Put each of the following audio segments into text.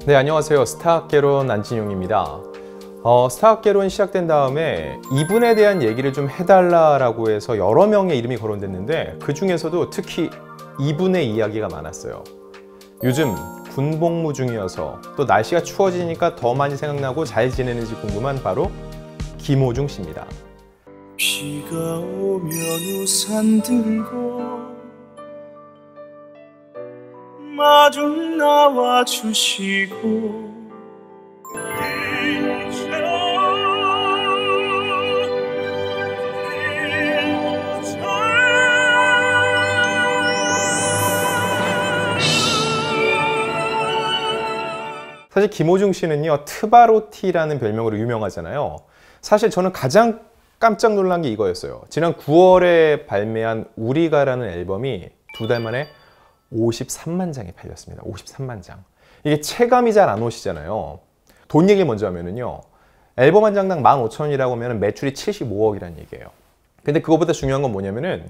네, 안녕하세요. 스타학개론 안진용입니다. 스타학개론 시작된 다음에 이분에 대한 얘기를 좀 해달라고 해서 여러 명의 이름이 거론됐는데 그 중에서도 특히 이분의 이야기가 많았어요. 요즘 군복무 중이어서 또 날씨가 추워지니까 더 많이 생각나고 잘 지내는지 궁금한 바로 김호중 씨입니다. 비가 오면 우산 들고 마중 나와 주시고 사실 김호중 씨는요, 트바로티라는 별명으로 유명하잖아요. 사실 저는 가장 깜짝 놀란 게 이거였어요. 지난 9월에 발매한 우리가라는 앨범이 2달 만에 53만 장이 팔렸습니다. 53만 장. 이게 체감이 잘 안 오시잖아요. 돈 얘기 먼저 하면은요, 앨범 한 장당 15,000원이라고 하면 매출이 75억이라는 얘기예요. 근데 그거보다 중요한 건 뭐냐면은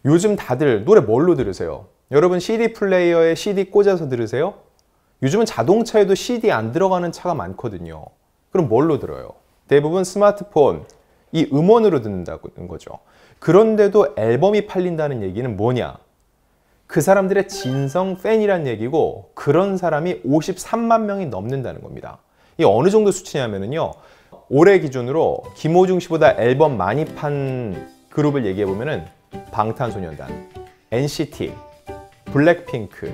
요즘 다들 노래 뭘로 들으세요? 여러분 CD 플레이어에 CD 꽂아서 들으세요? 요즘은 자동차에도 CD 안 들어가는 차가 많거든요. 그럼 뭘로 들어요? 대부분 스마트폰, 이 음원으로 듣는다는 거죠. 그런데도 앨범이 팔린다는 얘기는 뭐냐? 그 사람들의 진성 팬이란 얘기고, 그런 사람이 53만 명이 넘는다는 겁니다. 이 어느 정도 수치냐면요, 올해 기준으로 김호중 씨보다 앨범 많이 판 그룹을 얘기해 보면은 방탄소년단, NCT, 블랙핑크,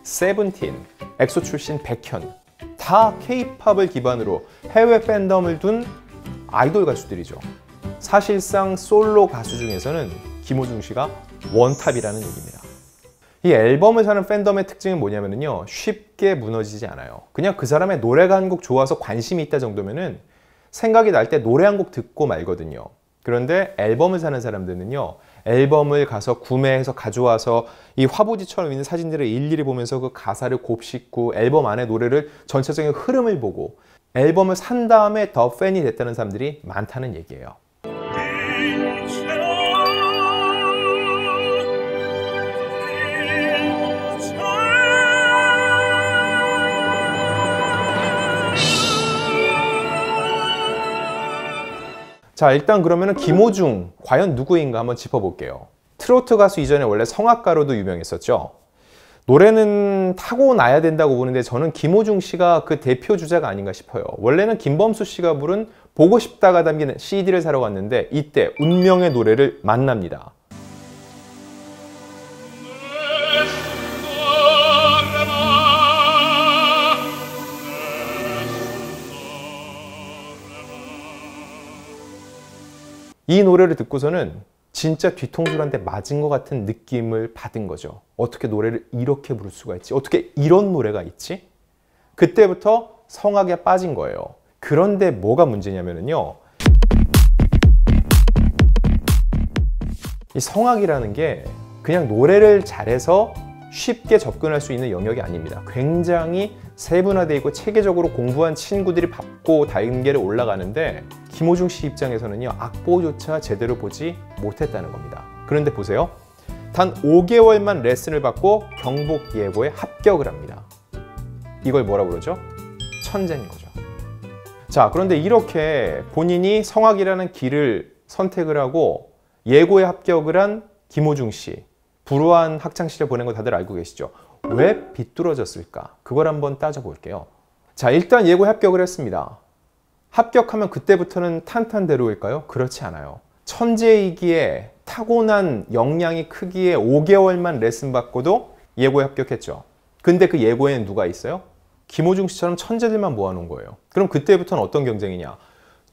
세븐틴, 엑소 출신 백현, 다 K-팝을 기반으로 해외 팬덤을 둔 아이돌 가수들이죠. 사실상 솔로 가수 중에서는 김호중 씨가 원탑이라는 얘기입니다. 이 앨범을 사는 팬덤의 특징은 뭐냐면요, 쉽게 무너지지 않아요. 그냥 그 사람의 노래가 한 곡 좋아서 관심이 있다 정도면은 생각이 날 때 노래 한 곡 듣고 말거든요. 그런데 앨범을 사는 사람들은요, 앨범을 가서 구매해서 가져와서 이 화보지처럼 있는 사진들을 일일이 보면서 그 가사를 곱씹고 앨범 안에 노래를 전체적인 흐름을 보고 앨범을 산 다음에 더 팬이 됐다는 사람들이 많다는 얘기예요. 자, 일단 그러면은 김호중 과연 누구인가 한번 짚어볼게요. 트로트 가수 이전에 원래 성악가로도 유명했었죠. 노래는 타고나야 된다고 보는데 저는 김호중 씨가 그 대표 주자가 아닌가 싶어요. 원래는 김범수 씨가 부른 보고 싶다가 담긴 CD를 사러 갔는데 이때 운명의 노래를 만납니다. 이 노래를 듣고서는 진짜 뒤통수를 한 대 맞은 것 같은 느낌을 받은 거죠. 어떻게 노래를 이렇게 부를 수가 있지? 어떻게 이런 노래가 있지? 그때부터 성악에 빠진 거예요. 그런데 뭐가 문제냐면요, 이 성악이라는 게 그냥 노래를 잘해서 쉽게 접근할 수 있는 영역이 아닙니다. 굉장히 세분화되어 있고 체계적으로 공부한 친구들이 밟고 단계를 올라가는데 김호중 씨 입장에서는요, 악보조차 제대로 보지 못했다는 겁니다. 그런데 보세요. 단 5개월만 레슨을 받고 경북 예고에 합격을 합니다. 이걸 뭐라고 그러죠? 천재인 거죠. 자, 그런데 이렇게 본인이 성악이라는 길을 선택을 하고 예고에 합격을 한 김호중 씨, 불우한 학창시절 보낸 거 다들 알고 계시죠? 왜 비뚤어졌을까? 그걸 한번 따져볼게요. 자, 일단 예고에 합격을 했습니다. 합격하면 그때부터는 탄탄대로일까요? 그렇지 않아요. 천재이기에 타고난 역량이 크기에 5개월만 레슨 받고도 예고에 합격했죠. 근데 그 예고에는 누가 있어요? 김호중 씨처럼 천재들만 모아놓은 거예요. 그럼 그때부터는 어떤 경쟁이냐?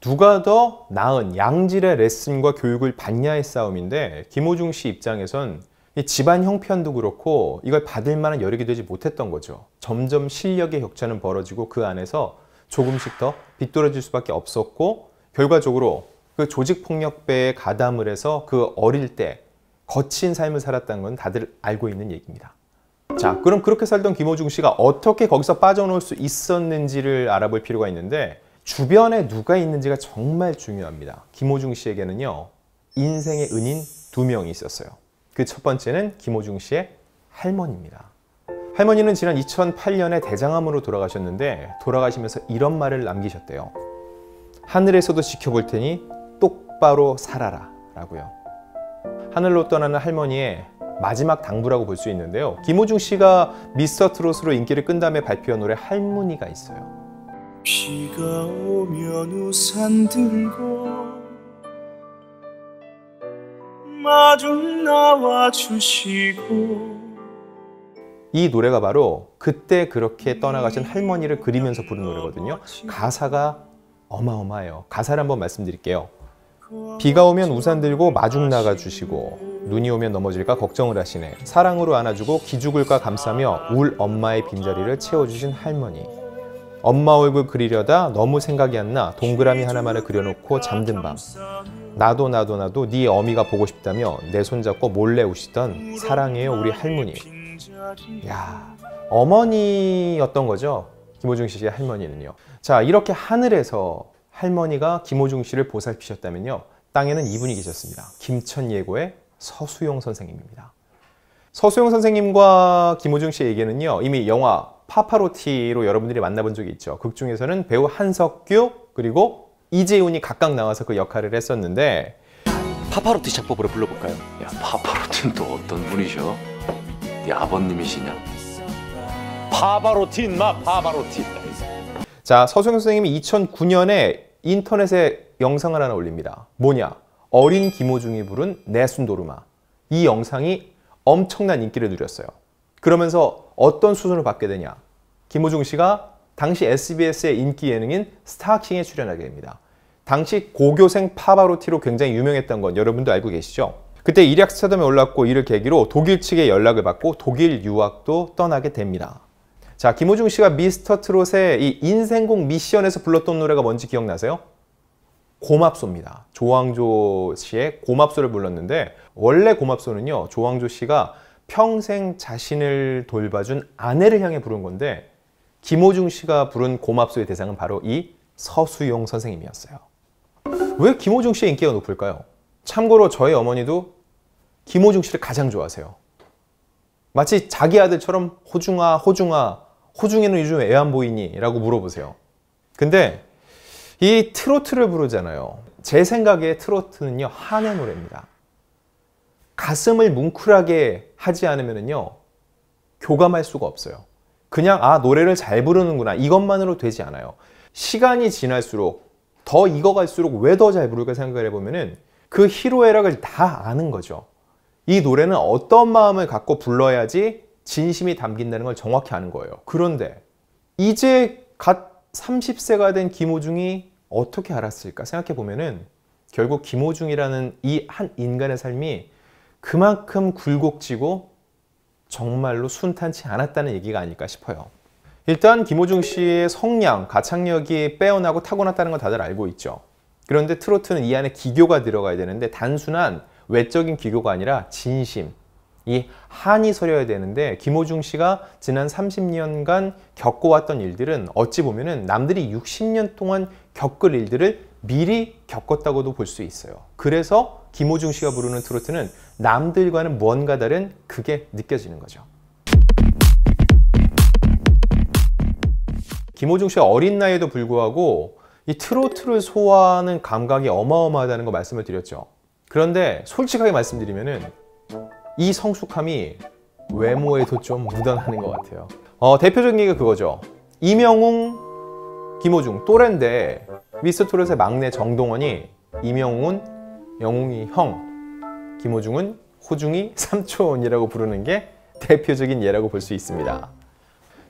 누가 더 나은 양질의 레슨과 교육을 받냐의 싸움인데, 김호중 씨 입장에선 이 집안 형편도 그렇고 이걸 받을 만한 여력이 되지 못했던 거죠. 점점 실력의 격차는 벌어지고 그 안에서 조금씩 더 비뚤어질 수밖에 없었고, 결과적으로 그 조직폭력배에 가담을 해서 그 어릴 때 거친 삶을 살았다는 건 다들 알고 있는 얘기입니다. 자, 그럼 그렇게 살던 김호중 씨가 어떻게 거기서 빠져나올 수 있었는지를 알아볼 필요가 있는데, 주변에 누가 있는지가 정말 중요합니다. 김호중 씨에게는요, 인생의 은인 2명이 있었어요. 그 첫 번째는 김호중 씨의 할머니입니다. 할머니는 지난 2008년에 대장암으로 돌아가셨는데 돌아가시면서 이런 말을 남기셨대요. 하늘에서도 지켜볼 테니 똑바로 살아라 라고요. 하늘로 떠나는 할머니의 마지막 당부라고 볼 수 있는데요. 김호중 씨가 미스터트롯으로 인기를 끈 다음에 발표한 노래 할머니가 있어요. 비가 오면 우산 들고 마중 나와 주시고. 이 노래가 바로 그때 그렇게 떠나가신 할머니를 그리면서 부른 노래거든요. 가사가 어마어마해요. 가사를 한번 말씀드릴게요. 비가 오면 우산 들고 마중 나가 주시고 눈이 오면 넘어질까 걱정을 하시네. 사랑으로 안아주고 기죽을까 감싸며 울 엄마의 빈자리를 채워주신 할머니. 엄마 얼굴 그리려다 너무 생각이 안 나 동그라미 하나만을 그려놓고 잠든 밤. 나도 네 어미가 보고 싶다며 내 손잡고 몰래 우시던 사랑해요 우리 할머니. 야, 어머니였던 거죠. 김호중 씨의 할머니는요. 자, 이렇게 하늘에서 할머니가 김호중 씨를 보살피셨다면요. 땅에는 이분이 계셨습니다. 김천예고의 서수용 선생님입니다. 서수용 선생님과 김호중 씨의 얘기는요. 이미 영화 파파로티로 여러분들이 만나본 적이 있죠. 극 중에서는 배우 한석규 그리고 이재훈이 각각 나와서 그 역할을 했었는데 파파로티 창법으로 불러볼까요? 야, 파파로티는 또 어떤 분이셔? 네 아버님이시냐? 파바로티 인마 파바로티. 자, 서수영 선생님이 2009년에 인터넷에 영상을 하나 올립니다. 뭐냐? 어린 김호중이 부른 내순도르마. 이 영상이 엄청난 인기를 누렸어요. 그러면서 어떤 수순을 받게 되냐? 김호중 씨가 당시 SBS의 인기 예능인 스타킹에 출연하게 됩니다. 당시 고교생 파바로티로 굉장히 유명했던 건 여러분도 알고 계시죠? 그때 일약 스타덤에 올랐고 이를 계기로 독일 측의 연락을 받고 독일 유학도 떠나게 됩니다. 자, 김호중 씨가 미스터트롯의 이 인생곡 미션에서 불렀던 노래가 뭔지 기억나세요? 고맙소입니다. 조항조 씨의 고맙소를 불렀는데 원래 고맙소는요. 조항조 씨가 평생 자신을 돌봐준 아내를 향해 부른 건데 김호중 씨가 부른 고맙소의 대상은 바로 이 서수용 선생님이었어요. 왜 김호중 씨의 인기가 높을까요? 참고로 저희 어머니도 김호중 씨를 가장 좋아하세요. 마치 자기 아들처럼 호중아, 호중이는 요즘 애 안 보이니? 라고 물어보세요. 근데 이 트로트를 부르잖아요. 제 생각에 트로트는요, 한의 노래입니다. 가슴을 뭉클하게 하지 않으면요, 교감할 수가 없어요. 그냥 노래를 잘 부르는구나 이것만으로 되지 않아요. 시간이 지날수록 더 익어갈수록 왜 더 잘 부를까 생각을 해보면은 그 희로애락을 다 아는 거죠. 이 노래는 어떤 마음을 갖고 불러야지 진심이 담긴다는 걸 정확히 아는 거예요. 그런데 이제 갓 30세가 된 김호중이 어떻게 알았을까 생각해 보면은 결국 김호중이라는 이 한 인간의 삶이 그만큼 굴곡지고 정말로 순탄치 않았다는 얘기가 아닐까 싶어요. 일단 김호중 씨의 성량, 가창력이 빼어나고 타고났다는 건 다들 알고 있죠. 그런데 트로트는 이 안에 기교가 들어가야 되는데 단순한 외적인 기교가 아니라 진심, 이 한이 서려야 되는데 김호중 씨가 지난 30년간 겪어왔던 일들은 어찌 보면은 남들이 60년 동안 겪을 일들을 미리 겪었다고도 볼 수 있어요. 그래서 김호중 씨가 부르는 트로트는 남들과는 뭔가 다른 그게 느껴지는 거죠. 김호중 씨가 어린 나이에도 불구하고 이 트로트를 소화하는 감각이 어마어마하다는 거 말씀을 드렸죠. 그런데 솔직하게 말씀드리면은 이 성숙함이 외모에도 좀 묻어나는 것 같아요. 대표적인 게 그거죠. 이명웅, 김호중 또래인데 미스터트롯의 막내 정동원이 이명웅은 영웅이 형, 김호중은 호중이 삼촌이라고 부르는 게 대표적인 예라고 볼 수 있습니다.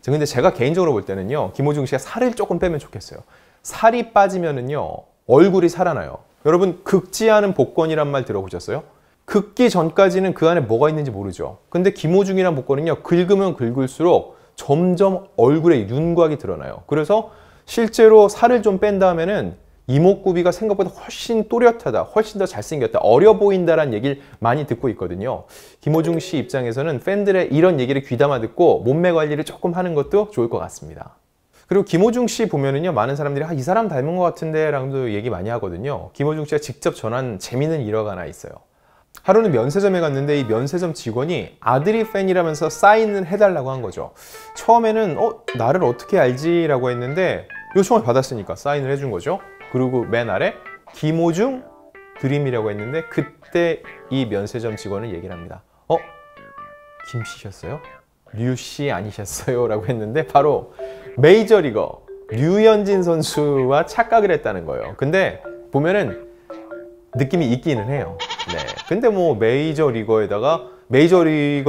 근데 제가 개인적으로 볼 때는요, 김호중 씨가 살을 조금 빼면 좋겠어요. 살이 빠지면은요, 얼굴이 살아나요. 여러분, 긁지 않은 복권이란 말 들어보셨어요? 긁기 전까지는 그 안에 뭐가 있는지 모르죠. 근데 김호중이란 복권은요, 긁으면 긁을수록 점점 얼굴에 윤곽이 드러나요. 그래서 실제로 살을 좀 뺀 다음에는 이목구비가 생각보다 훨씬 또렷하다, 훨씬 더 잘생겼다, 어려 보인다라는 얘기를 많이 듣고 있거든요. 김호중 씨 입장에서는 팬들의 이런 얘기를 귀담아 듣고 몸매 관리를 조금 하는 것도 좋을 것 같습니다. 그리고 김호중 씨 보면은요, 많은 사람들이 이 사람 닮은 것 같은데 라고도 얘기 많이 하거든요. 김호중 씨가 직접 전한 재미있는 일화가 하나 있어요. 하루는 면세점에 갔는데 이 면세점 직원이 아들이 팬이라면서 사인을 해달라고 한 거죠. 처음에는 나를 어떻게 알지? 라고 했는데 요청을 받았으니까 사인을 해준 거죠. 그리고 맨 아래 김호중 드림이라고 했는데 그때 이 면세점 직원은 얘기를 합니다. 김씨셨어요? 류씨 아니셨어요? 라고 했는데 바로 메이저리거 류현진 선수와 착각을 했다는 거예요. 근데 보면은 느낌이 있기는 해요. 네. 근데 뭐 메이저리거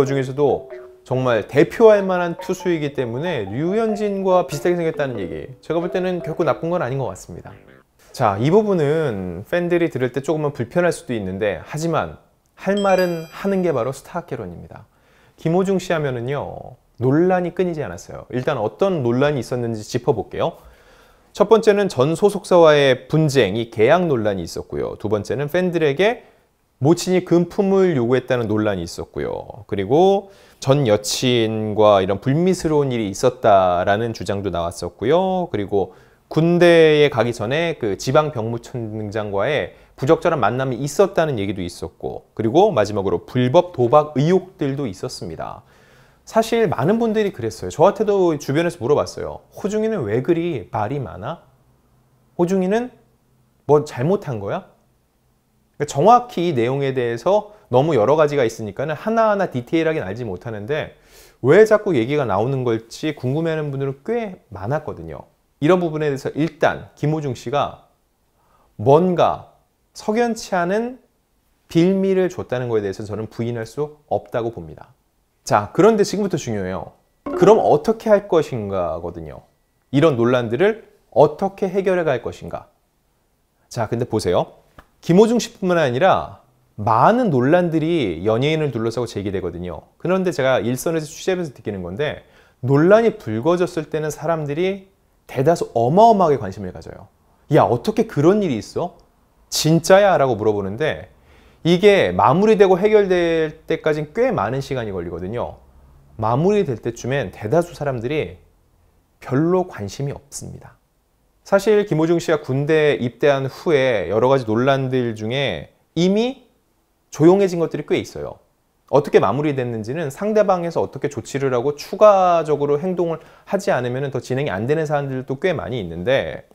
중에서도 정말 대표할 만한 투수이기 때문에 류현진과 비슷하게 생겼다는 얘기, 제가 볼 때는 결코 나쁜 건 아닌 것 같습니다. 자, 이 부분은 팬들이 들을 때 조금은 불편할 수도 있는데, 하지만 할 말은 하는 게 바로 스타학개론입니다. 김호중 씨 하면은요, 논란이 끊이지 않았어요. 일단 어떤 논란이 있었는지 짚어볼게요. 첫 번째는 전 소속사와의 분쟁, 이 계약 논란이 있었고요. 두 번째는 팬들에게 모친이 금품을 요구했다는 논란이 있었고요. 그리고 전 여친과 이런 불미스러운 일이 있었다라는 주장도 나왔었고요. 그리고 군대에 가기 전에 그 지방 병무청장과의 부적절한 만남이 있었다는 얘기도 있었고, 그리고 마지막으로 불법 도박 의혹들도 있었습니다. 사실 많은 분들이 그랬어요. 저한테도 주변에서 물어봤어요. 호중이는 왜 그리 말이 많아? 호중이는 뭐 잘못한 거야? 정확히 이 내용에 대해서 너무 여러 가지가 있으니까 하나하나 디테일하게 알지 못하는데 왜 자꾸 얘기가 나오는 걸지 궁금해하는 분들은 꽤 많았거든요. 이런 부분에 대해서 일단 김호중 씨가 뭔가 석연치 않은 빌미를 줬다는 것에 대해서 저는 부인할 수 없다고 봅니다. 자, 그런데 지금부터 중요해요. 그럼 어떻게 할 것인가거든요. 이런 논란들을 어떻게 해결해 갈 것인가. 자, 근데 보세요. 김호중 씨뿐만 아니라 많은 논란들이 연예인을 둘러싸고 제기되거든요. 그런데 제가 일선에서 취재하면서 느끼는 건데, 논란이 불거졌을 때는 사람들이 대다수 어마어마하게 관심을 가져요. 야, 어떻게 그런 일이 있어? 진짜야? 라고 물어보는데, 이게 마무리되고 해결될 때까지는 꽤 많은 시간이 걸리거든요. 마무리될 때쯤엔 대다수 사람들이 별로 관심이 없습니다. 사실 김호중 씨가 군대에 입대한 후에 여러 가지 논란들 중에 이미 조용해진 것들이 꽤 있어요. 어떻게 마무리됐는지는 상대방에서 어떻게 조치를 하고 추가적으로 행동을 하지 않으면 더 진행이 안 되는 사안들도 꽤 많이 있는데,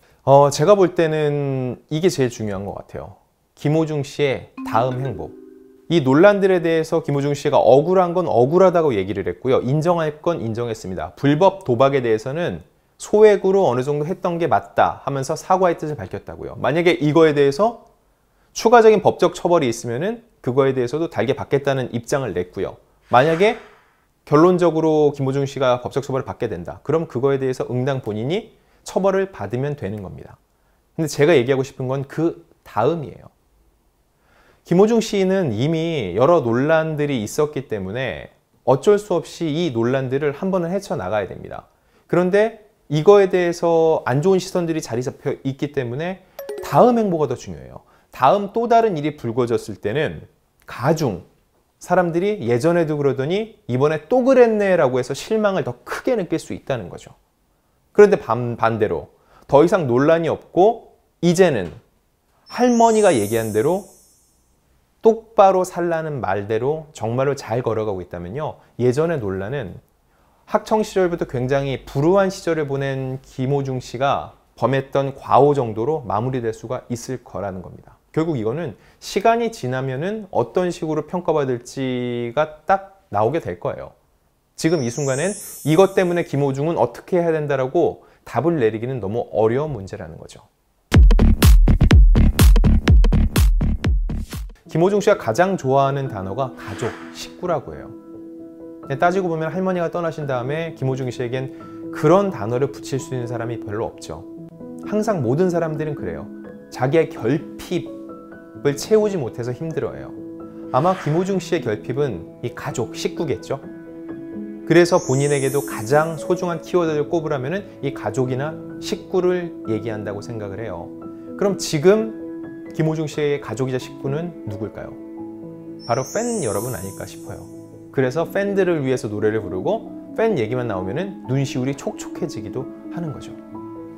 제가 볼 때는 이게 제일 중요한 것 같아요. 김호중 씨의 다음 행보. 이 논란들에 대해서 김호중 씨가 억울한 건 억울하다고 얘기를 했고요. 인정할 건 인정했습니다. 불법 도박에 대해서는 소액으로 어느 정도 했던 게 맞다 하면서 사과의 뜻을 밝혔다고요. 만약에 이거에 대해서 추가적인 법적 처벌이 있으면은 그거에 대해서도 달게 받겠다는 입장을 냈고요. 만약에 결론적으로 김호중 씨가 법적 처벌을 받게 된다. 그럼 그거에 대해서 응당 본인이 처벌을 받으면 되는 겁니다. 근데 제가 얘기하고 싶은 건 그 다음이에요. 김호중 씨는 이미 여러 논란들이 있었기 때문에 어쩔 수 없이 이 논란들을 한 번은 헤쳐나가야 됩니다. 그런데 이거에 대해서 안 좋은 시선들이 자리 잡혀 있기 때문에 다음 행보가 더 중요해요. 다음 또 다른 일이 불거졌을 때는 가중, 사람들이 예전에도 그러더니 이번에 또 그랬네 라고 해서 실망을 더 크게 느낄 수 있다는 거죠. 그런데 반대로 더 이상 논란이 없고 이제는 할머니가 얘기한 대로 똑바로 살라는 말대로 정말로 잘 걸어가고 있다면요, 예전의 논란은 학창 시절부터 굉장히 불우한 시절을 보낸 김호중 씨가 범했던 과오 정도로 마무리될 수가 있을 거라는 겁니다. 결국 이거는 시간이 지나면은 어떤 식으로 평가받을지가 딱 나오게 될 거예요. 지금 이 순간엔 이것 때문에 김호중은 어떻게 해야 된다라고 답을 내리기는 너무 어려운 문제라는 거죠. 김호중 씨가 가장 좋아하는 단어가 가족, 식구라고 해요. 따지고 보면 할머니가 떠나신 다음에 김호중 씨에겐 그런 단어를 붙일 수 있는 사람이 별로 없죠. 항상 모든 사람들은 그래요. 자기의 결핍을 채우지 못해서 힘들어해요. 아마 김호중 씨의 결핍은 이 가족, 식구겠죠. 그래서 본인에게도 가장 소중한 키워드를 꼽으라면 이 가족이나 식구를 얘기한다고 생각을 해요. 그럼 지금 김호중 씨의 가족이자 식구는 누굴까요? 바로 팬 여러분 아닐까 싶어요. 그래서 팬들을 위해서 노래를 부르고 팬 얘기만 나오면 눈시울이 촉촉해지기도 하는 거죠.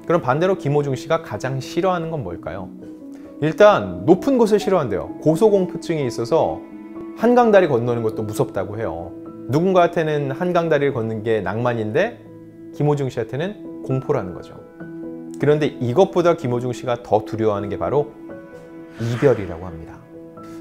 그럼 반대로 김호중 씨가 가장 싫어하는 건 뭘까요? 일단 높은 곳을 싫어한대요. 고소공포증이 있어서 한강다리 건너는 것도 무섭다고 해요. 누군가한테는 한강다리를 걷는 게 낭만인데 김호중 씨한테는 공포라는 거죠. 그런데 이것보다 김호중 씨가 더 두려워하는 게 바로 이별이라고 합니다.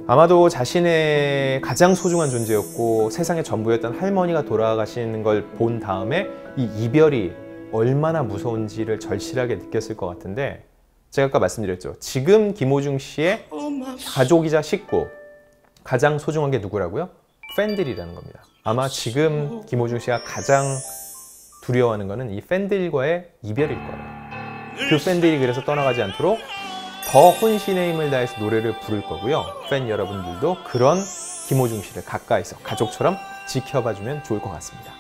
아마도 자신의 가장 소중한 존재였고 세상의 전부였던 할머니가 돌아가시는 걸 본 다음에 이 이별이 얼마나 무서운지를 절실하게 느꼈을 것 같은데, 제가 아까 말씀드렸죠. 지금 김호중 씨의 가족이자 식구, 가장 소중한 게 누구라고요? 팬들이라는 겁니다. 아마 지금 김호중 씨가 가장 두려워하는 거는 이 팬들과의 이별일 거예요. 그 팬들이 그래서 떠나가지 않도록 더 혼신의 힘을 다해서 노래를 부를 거고요. 팬 여러분들도 그런 김호중 씨를 가까이서 가족처럼 지켜봐주면 좋을 것 같습니다.